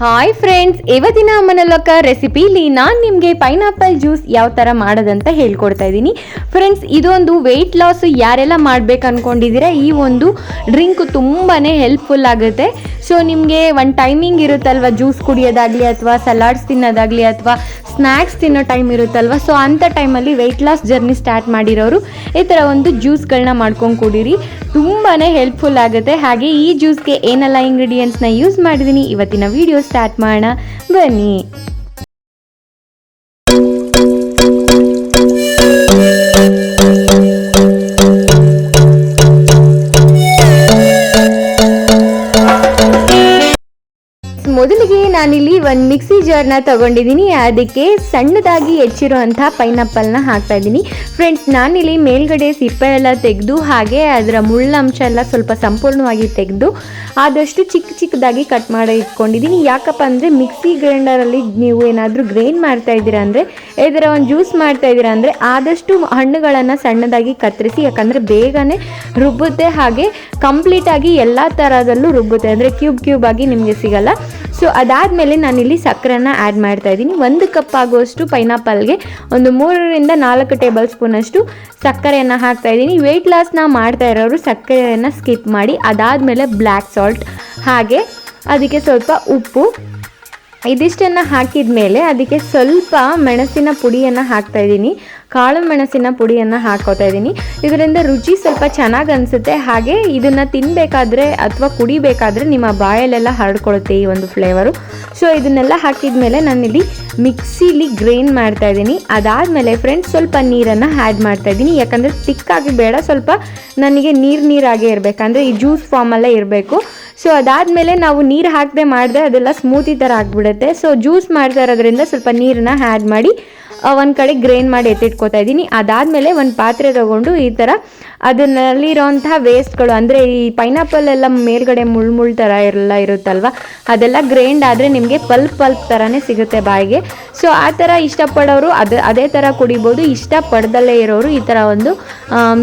Hi friends, ಇವತ್ತಿನ ಅಮ್ಮನ ಲೋಕ ರೆಸಿಪಿಲಿ ನಾನು ನಿಮಗೆ ಪೈನಾಪಲ್ ಜ್ಯೂಸ್ ಯಾವ ಥರ ಮಾಡೋದಂತ ಹೇಳ್ಕೊಡ್ತಾ ಇದ್ದೀನಿ. ಫ್ರೆಂಡ್ಸ್, ಇದೊಂದು ವೆಯ್ಟ್ ಲಾಸ್ ಯಾರೆಲ್ಲ ಮಾಡ್ಬೇಕು ಅಂದ್ಕೊಂಡಿದ್ದೀರಾ ಈ ಒಂದು ಡ್ರಿಂಕ್ ತುಂಬಾ ಹೆಲ್ಪ್ಫುಲ್ ಆಗುತ್ತೆ. ಸೊ ನಿಮಗೆ ಒಂದು ಟೈಮಿಂಗ್ ಇರುತ್ತಲ್ವ, ಜ್ಯೂಸ್ ಕುಡಿಯೋದಾಗಲಿ ಅಥವಾ ಸಲಾಡ್ಸ್ ತಿನ್ನೋದಾಗಲಿ ಅಥವಾ ಸ್ನ್ಯಾಕ್ಸ್ ತಿನ್ನೋ ಟೈಮ್ ಇರುತ್ತಲ್ವ, ಸೊ ಅಂಥ ಟೈಮಲ್ಲಿ ವೆಯ್ಟ್ ಲಾಸ್ ಜರ್ನಿ ಸ್ಟಾರ್ಟ್ ಮಾಡಿರೋರು ಈ ಥರ ಒಂದು ಜ್ಯೂಸ್ಗಳನ್ನ ಮಾಡ್ಕೊಂಡು ಕುಡೀರಿ, ತುಂಬಾ ಹೆಲ್ಪ್ಫುಲ್ ಆಗುತ್ತೆ. ಹಾಗೆ ಈ ಜ್ಯೂಸ್ಗೆ ಏನೆಲ್ಲ ಇಂಗ್ರೀಡಿಯೆಂಟ್ಸ್ನ ಯೂಸ್ ಮಾಡಿದ್ದೀನಿ ಇವತ್ತಿನ ವಿಡಿಯೋ ಸ್ಟಾರ್ಟ್ ಮಾಡೋಣ ಬನ್ನಿ. ಮೊದಲಿಗೆ ನಾನಿಲ್ಲಿ ಒಂದು ಮಿಕ್ಸಿ ಜಾರ್ನ ತೊಗೊಂಡಿದ್ದೀನಿ. ಅದಕ್ಕೆ ಸಣ್ಣದಾಗಿ ಹೆಚ್ಚಿರುವಂಥ ಪೈನಾಪಲ್ನ ಹಾಕ್ತಾ ಇದ್ದೀನಿ. ಫ್ರೆಂಡ್ಸ್, ನಾನಿಲ್ಲಿ ಮೇಲ್ಗಡೆ ಸಿಪ್ಪೆ ಎಲ್ಲ ತೆಗೆದು ಹಾಗೆ ಅದರ ಮುಳ್ಳಂಶ ಎಲ್ಲ ಸ್ವಲ್ಪ ಸಂಪೂರ್ಣವಾಗಿ ತೆಗೆದು ಆದಷ್ಟು ಚಿಕ್ಕದಾಗಿ ಕಟ್ ಮಾಡಿ ಇಟ್ಕೊಂಡಿದ್ದೀನಿ. ಯಾಕಪ್ಪ ಅಂದರೆ ಮಿಕ್ಸಿ ಗ್ರೈಂಡರಲ್ಲಿ ನೀವು ಏನಾದರೂ ಗ್ರೈಂಡ್ ಮಾಡ್ತಾ ಇದ್ದೀರಾ ಅಂದರೆ, ಇದರ ಒಂದು ಜ್ಯೂಸ್ ಮಾಡ್ತಾ ಇದ್ದೀರಾ ಅಂದರೆ ಆದಷ್ಟು ಹಣ್ಣುಗಳನ್ನು ಸಣ್ಣದಾಗಿ ಕತ್ತರಿಸಿ, ಯಾಕಂದರೆ ಬೇಗನೆ ರುಬ್ಬುತ್ತೆ, ಹಾಗೆ ಕಂಪ್ಲೀಟಾಗಿ ಎಲ್ಲ ಥರದಲ್ಲೂ ರುಬ್ಬುತ್ತೆ, ಅಂದರೆ ಕ್ಯೂಬ್ ಆಗಿ ನಿಮಗೆ ಸಿಗಲ್ಲ. ಸೊ ಅದಾದಮೇಲೆ ನಾನಿಲ್ಲಿ ಸಕ್ಕರೆನ ಆ್ಯಡ್ ಮಾಡ್ತಾ ಇದ್ದೀನಿ. 1 ಕಪ್ ಆಗುವಷ್ಟು ಪೈನಾಪಲ್ಗೆ ಒಂದು 3ರಿಂದ 4 ಟೇಬಲ್ ಸ್ಪೂನಷ್ಟು ಸಕ್ಕರೆಯನ್ನು ಹಾಕ್ತಾ ಇದ್ದೀನಿ. ವೆಯ್ಟ್ ಲಾಸ್ನ ಮಾಡ್ತಾ ಇರೋರು ಸಕ್ಕರೆಯನ್ನು ಸ್ಕಿಪ್ ಮಾಡಿ. ಅದಾದಮೇಲೆ ಬ್ಲ್ಯಾಕ್ ಸಾಲ್ಟ್, ಹಾಗೆ ಅದಕ್ಕೆ ಸ್ವಲ್ಪ ಉಪ್ಪು, ಇದಿಷ್ಟನ್ನು ಹಾಕಿದ ಮೇಲೆ ಅದಕ್ಕೆ ಸ್ವಲ್ಪ ಮೆಣಸಿನ ಪುಡಿಯನ್ನು ಹಾಕ್ತಾ ಇದ್ದೀನಿ. ಕಾಳು ಮೆಣಸಿನ ಪುಡಿಯನ್ನು ಹಾಕೋತಾ ಇದ್ದೀನಿ. ಇದರಿಂದ ರುಚಿ ಸ್ವಲ್ಪ ಚೆನ್ನಾಗಿ ಅನಿಸುತ್ತೆ, ಹಾಗೆ ಇದನ್ನು ತಿನ್ನಬೇಕಾದ್ರೆ ಅಥವಾ ಕುಡಿಬೇಕಾದ್ರೆ ನಿಮ್ಮ ಬಾಯಲ್ಲೆಲ್ಲ ಹರಡ್ಕೊಳ್ಳುತ್ತೆ ಈ ಒಂದು ಫ್ಲೇವರು. ಸೊ ಇದನ್ನೆಲ್ಲ ಹಾಕಿದ ಮೇಲೆ ನಾನಿಲ್ಲಿ ಮಿಕ್ಸಿಲಿ ಗ್ರೈಂಡ್ ಮಾಡ್ತಾ ಇದ್ದೀನಿ. ಅದಾದಮೇಲೆ ಫ್ರೆಂಡ್ಸ್ ಸ್ವಲ್ಪ ನೀರನ್ನು ಆ್ಯಡ್ ಮಾಡ್ತಾ ಇದ್ದೀನಿ, ಯಾಕಂದರೆ ತಿಕ್ಕಾಗಿ ಬೇಡ, ಸ್ವಲ್ಪ ನನಗೆ ನೀರಾಗೇ ಇರಬೇಕು, ಅಂದರೆ ಈ ಜ್ಯೂಸ್ ಫಾರ್ಮಲ್ಲೇ ಇರಬೇಕು. ಸೊ ಅದಾದಮೇಲೆ ನಾವು ನೀರು ಹಾಕದೆ ಮಾಡಿದ್ರೆ ಅದೆಲ್ಲ ಸ್ಮೂತಿ ಥರ ಆಗಿಬಿಡುತ್ತೆ. ಸೊ ಜ್ಯೂಸ್ ಮಾಡ್ತಾ ಇರೋದ್ರಿಂದ ಸ್ವಲ್ಪ ನೀರನ್ನ ಆ್ಯಡ್ ಮಾಡಿ ಒಂದು ಕಡೆ ಗ್ರೈಂಡ್ ಮಾಡಿ ಎತ್ತಿಟ್ಕೋತಾ ಇದ್ದೀನಿ. ಅದಾದಮೇಲೆ ಒಂದು ಪಾತ್ರೆ ತೊಗೊಂಡು ಈ ಥರ ಅದನ್ನಲ್ಲಿರೋಂತಹ ವೇಸ್ಟ್ಗಳು, ಅಂದರೆ ಈ ಪೈನಾಪಲ್ ಎಲ್ಲ ಮೇಲ್ಗಡೆ ಮುಳ್ಳು ಥರ ಎಲ್ಲ ಇರುತ್ತಲ್ವ, ಅದೆಲ್ಲ ಗ್ರೈಂಡ್ ಆದರೆ ನಿಮಗೆ ಪಲ್ಪ್ ಥರನೇ ಸಿಗುತ್ತೆ ಬಾಯಿಗೆ. ಸೊ ಆ ಥರ ಇಷ್ಟಪಡೋರು ಅದೇ ಥರ ಕುಡಿಬೋದು, ಇಷ್ಟಪಡ್ದಲ್ಲೇ ಇರೋರು ಈ ಥರ ಒಂದು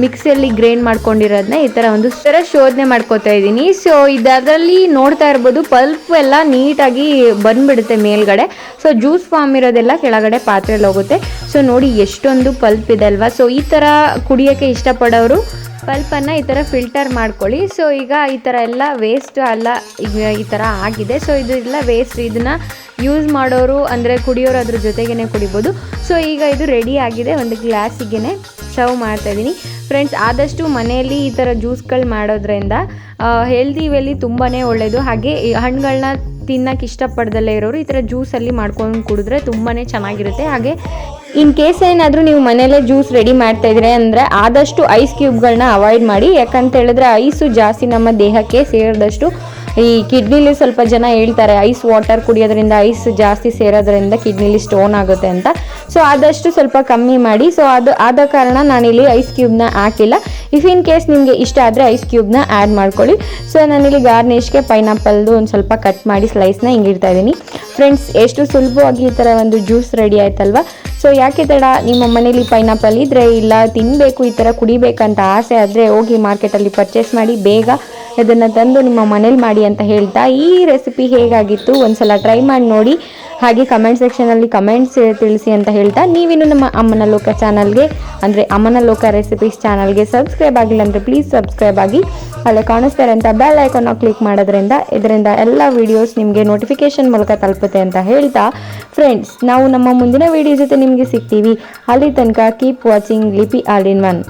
ಮಿಕ್ಸಿಯಲ್ಲಿ ಗ್ರೈಂಡ್ ಮಾಡ್ಕೊಂಡಿರೋದನ್ನ ಈ ಥರ ಒಂದು ಶೋಧನೆ ಮಾಡ್ಕೋತಾ ಇದ್ದೀನಿ. ಸೊ ಇದರಲ್ಲಿ ನೋಡ್ತಾ ಇರ್ಬೋದು ಪಲ್ಪ್ ಎಲ್ಲ ನೀಟಾಗಿ ಬಂದುಬಿಡುತ್ತೆ ಮೇಲ್ಗಡೆ. ಸೊ ಜ್ಯೂಸ್ ಫಾರ್ಮ್ ಇರೋದೆಲ್ಲ ಕೆಳಗಡೆ ಪಾತ್ರೆಯಲ್ಲಿ ಹೋಗುತ್ತೆ. ಸೊ ನೋಡಿ ಎಷ್ಟೊಂದು ಪಲ್ಪ್ ಇದೆ ಅಲ್ವಾ. ಸೊ ಈ ಥರ ಕುಡಿಯೋಕ್ಕೆ ಇಷ್ಟಪಡೋರು ಪಲ್ಪನ್ನು ಈ ಥರ ಫಿಲ್ಟರ್ ಮಾಡ್ಕೊಳ್ಳಿ. ಸೊ ಈಗ ಈ ಥರ ಎಲ್ಲ ವೇಸ್ಟ್ ಎಲ್ಲ ಈಗ ಈ ಥರ ಆಗಿದೆ. ಸೊ ಇದೆಲ್ಲ ವೇಸ್ಟ್, ಇದನ್ನು ಯೂಸ್ ಮಾಡೋರು ಅಂದರೆ ಕುಡಿಯೋರು ಅದ್ರ ಜೊತೆಗೇ ಕುಡಿಬೋದು. ಸೊ ಈಗ ಇದು ರೆಡಿ ಆಗಿದೆ, ಒಂದು ಗ್ಲಾಸಿಗೆ ಸರ್ವ್ ಮಾಡ್ತಾಯಿದ್ದೀನಿ. ಫ್ರೆಂಡ್ಸ್, ಆದಷ್ಟು ಮನೆಯಲ್ಲಿ ಈ ಥರ ಜ್ಯೂಸ್ಗಳು ಮಾಡೋದ್ರಿಂದ ಹೆಲ್ದಿ ವೇಲಿ ತುಂಬಾ ಒಳ್ಳೆಯದು. ಹಾಗೆ ಹಣ್ಣುಗಳನ್ನ ತಿನ್ನೋಕ್ಕೆ ಇಷ್ಟಪಡ್ದಲ್ಲೇ ಇರೋರು ಈ ಥರ ಜ್ಯೂಸಲ್ಲಿ ಮಾಡ್ಕೊಂಡು ಕುಡಿದ್ರೆ ತುಂಬಾ ಚೆನ್ನಾಗಿರುತ್ತೆ. ಹಾಗೆ ಇನ್ ಕೇಸ್ ಏನಾದರೂ ನೀವು ಮನೆಯಲ್ಲೇ ಜ್ಯೂಸ್ ರೆಡಿ ಮಾಡ್ತಾ ಇದ್ರೆ ಅಂದರೆ ಆದಷ್ಟು ಐಸ್ ಕ್ಯೂಬ್ಗಳನ್ನ ಅವಾಯ್ಡ್ ಮಾಡಿ. ಯಾಕಂತ ಹೇಳಿದ್ರೆ ಐಸು ಜಾಸ್ತಿ ನಮ್ಮ ದೇಹಕ್ಕೆ ಸೇರಿದಷ್ಟು ಈ ಕಿಡ್ನಿಲಿ ಸ್ವಲ್ಪ ಜನ ಹೇಳ್ತಾರೆ ಐಸ್ ವಾಟರ್ ಕುಡಿಯೋದ್ರಿಂದ, ಐಸ್ ಜಾಸ್ತಿ ಸೇರೋದ್ರಿಂದ ಕಿಡ್ನಿಲಿ ಸ್ಟೋನ್ ಆಗುತ್ತೆ ಅಂತ. ಸೊ ಆದಷ್ಟು ಸ್ವಲ್ಪ ಕಮ್ಮಿ ಮಾಡಿ. ಸೊ ಅದು ಆದ ಕಾರಣ ನಾನಿಲ್ಲಿ ಐಸ್ ಕ್ಯೂಬ್ನ ಹಾಕಿಲ್ಲ. ಇಫ್ ಇನ್ ಕೇಸ್ ನಿಮಗೆ ಇಷ್ಟ ಆದರೆ ಐಸ್ ಕ್ಯೂಬ್ನ ಆ್ಯಡ್ ಮಾಡ್ಕೊಳ್ಳಿ. ಸೊ ನಾನಿಲ್ಲಿ ಗಾರ್ನಿಷ್ಗೆ ಪೈನಾಪಲ್ದು ಒಂದು ಸ್ವಲ್ಪ ಕಟ್ ಮಾಡಿ ಸ್ಲೈಸ್ನ ಹಿಂಗಿಡ್ತಾ ಇದ್ದೀನಿ. ಫ್ರೆಂಡ್ಸ್, ಎಷ್ಟು ಸುಲಭವಾಗಿ ಈ ಥರ ಒಂದು ಜ್ಯೂಸ್ ರೆಡಿ ಆಯ್ತಲ್ವ. ಸೊ ಯಾಕೆ ತಡ, ನಿಮ್ಮ ಮನೇಲಿ ಪೈನಾಪಲ್ ಇದ್ದರೆ, ಇಲ್ಲ ತಿನ್ನಬೇಕು ಈ ಥರ ಕುಡಿಬೇಕಂತ ಆಸೆ ಆದರೆ ಹೋಗಿ ಮಾರ್ಕೆಟಲ್ಲಿ ಪರ್ಚೇಸ್ ಮಾಡಿ, ಬೇಗ ಇದನ್ನು ತಂದು ನಿಮ್ಮ ಮನೇಲಿ ಮಾಡಿ ಅಂತ ಹೇಳ್ತಾ ಈ ರೆಸಿಪಿ ಹೇಗಾಗಿತ್ತು ಒಂದ್ಸಲ ಟ್ರೈ ಮಾಡಿ ನೋಡಿ. ಹಾಗೆ ಕಮೆಂಟ್ ಸೆಕ್ಷನಲ್ಲಿ ಕಮೆಂಟ್ಸ್ ತಿಳಿಸಿ ಅಂತ ಹೇಳ್ತಾ, ನೀವಿನ್ನು ನಮ್ಮ ಅಮ್ಮನ ಲೋಕ ಚಾನಲ್ಗೆ ಅಂದರೆ ಅಮ್ಮನ ಲೋಕ ರೆಸಿಪೀಸ್ ಚಾನಲ್ಗೆ ಸಬ್ಸ್ಕ್ರೈಬ್ ಆಗಿಲ್ಲ ಅಂದರೆ ಪ್ಲೀಸ್ ಸಬ್ಸ್ಕ್ರೈಬ್ ಆಗಿ. ಅಲ್ಲೇ ಕಾಣಿಸ್ತಾರೆ ಅಂತ ಬೆಲ್ ಐಕಾನ್ನ ಕ್ಲಿಕ್ ಮಾಡೋದ್ರಿಂದ ಇದರಿಂದ ಎಲ್ಲ ವೀಡಿಯೋಸ್ ನಿಮಗೆ ನೋಟಿಫಿಕೇಶನ್ ಮೂಲಕ ತಲುಪುತ್ತೆ ಅಂತ ಹೇಳ್ತಾ, ಫ್ರೆಂಡ್ಸ್ ನಾವು ನಮ್ಮ ಮುಂದಿನ ವೀಡಿಯೋ ಜೊತೆ ನಿಮಗೆ ಸಿಗ್ತೀವಿ. ಅಲ್ಲಿ ತನಕ ಕೀಪ್ ವಾಚಿಂಗ್ ಲಿಪಿ ಆಲ್ ಇನ್ ಒನ್.